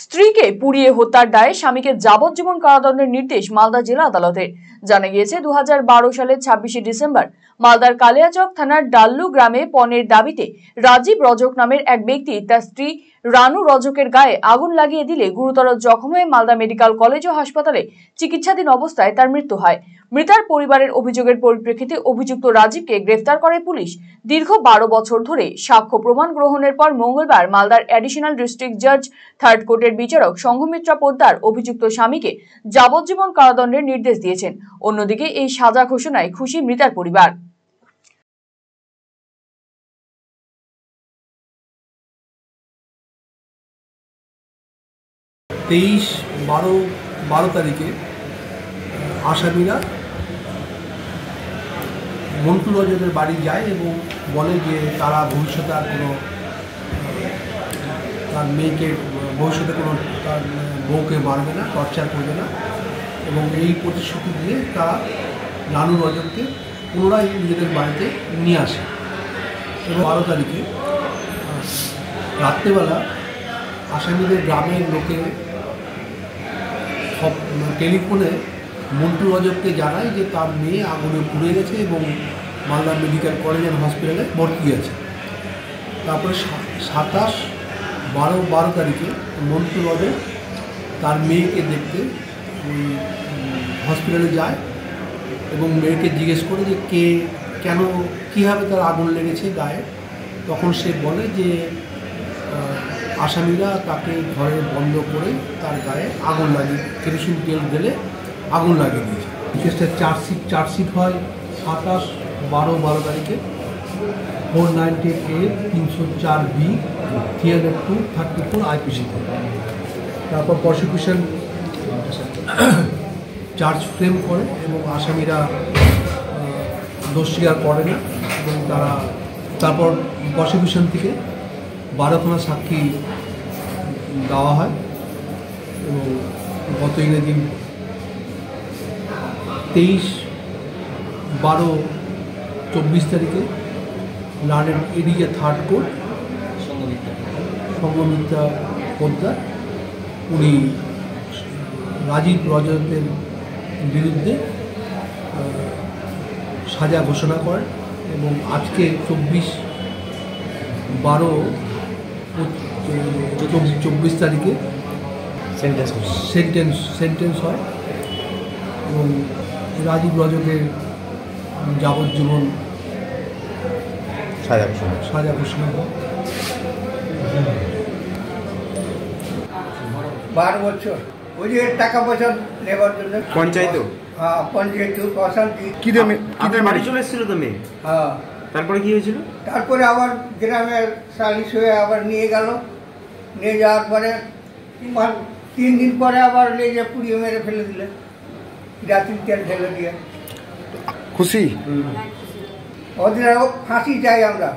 স্ত্রীকে পুড়িয়ে হত্যার দায়ে স্বামীকে যাবজ্জীবন কারাদণ্ডের নির্দেশ মালদা জেলা আদালতের। জানা গিয়েছে 2012 সালের 26শে ডিসেম্বর মালদার কালিয়াচক থানার ডাল্লু গ্রামে পণের দাবিতে রাজীব রজক নামের এক ব্যক্তি তার স্ত্রী রানু রজকের গায়ে আগুন লাগিয়ে দিলে গুরুতর জখম হয়ে মালদা মেডিকেল কলেজ ও হাসপাতালে চিকিৎসাধীন অবস্থায় তার মৃত্যু হয়। মৃতার পরিবারের অভিযোগের পরিপ্রেক্ষিতে অভিযুক্ত রাজীবকে গ্রেফতার করে পুলিশ। দীর্ঘ 12 বছর ধরে সাক্ষ্য প্রমাণ গ্রহণের পর মঙ্গলবার মালদার অ্যাডিশনাল ডিস্ট্রিক্ট জাজ থার্ড কোর্টের বিচারক সংঘমিত্রা পোদ্দার অভিযুক্ত স্বামীকে যাবজ্জীবন কারাদণ্ডের নির্দেশ দিয়েছেন। অন্যদিকে এই সাজা ঘোষণায় খুশি মৃতার পরিবার। তেইশ বারো তারিখে আসামিরা মন্টু রজকের বাড়ি যায় এবং বলে যে তারা ভবিষ্যতে আর কোনো তার মেয়েকে ভবিষ্যতে কোনো তার বউকে মারবে না, টর্চার করবে না এবং এই প্রতিশ্রুতি দিয়ে তারা রানু রজককে পুনরায় নিজেদের বাড়িতে নিয়ে আসে। এবং 12 তারিখে রাত্রেবেলা আসামিদের গ্রামের লোকে টেলিফোনে মন্টু রজককে জানায় যে তার মেয়ে আগুনে পুড়ে গেছে এবং মালদা মেডিকেল কলেজ অ্যান্ড হসপিটালে ভর্তি আছে। তারপরে 27-12 তারিখে মন্টু রজক তার মেয়েকে দেখতে ওই হসপিটালে যায় এবং মেয়েকে জিজ্ঞেস করে যে কেন কীভাবে তার আগুন লেগেছে গায়ে। তখন সে বলে যে আসামিরা তাকে ঘরে বন্ধ করে তার গায়ে আগুন লাগিয়ে কেরোসিন তেল ঢেলে আগুন লাগিয়ে দিয়েছে। কেসটা চার্জশিট হয় 27-12 তারিখে 498A 304B 302-34 IPC-তে। তারপর প্রসিকিউশন চার্জ ফ্রেম করে এবং আসামিরা দোষ স্বীকার করে না এবং তারপর প্রসিকিউশন থেকে 12খানা সাক্ষী দেওয়া হয় এবং গত ইংরেজি 23-12-24 তারিখে লার্নেড এরিয়া থার্ড কোর্ট সংঘমিত্রা পোদ্দার উনি রাজীব রজকের বিরুদ্ধে সাজা ঘোষণা করেন এবং আজকে 24 তারিখে সেন্টেন্স হয় এবং রাজীব রজকের যাবজ্জীবন সাজা ঘোষণা হয়। 12 বছর ওই যে টাকা পয়সা নেবার জন্য পঞ্চায়েত কি বাড়ি চলে এসেছিল তো মেয়ে। হ্যাঁ, তারপরে কি হয়েছিল? তারপরে আবার গ্রামের সালিশ হয়ে আবার নিয়ে গেল। নিয়ে যাওয়ার পরে 3 দিন পরে আবার লেগে পুড়িয়ে মেরে ফেলে দিলে, রাত্রি তেল ঢেলে দিয়ে। খুশি ওদের ফাঁসি চাই আমরা।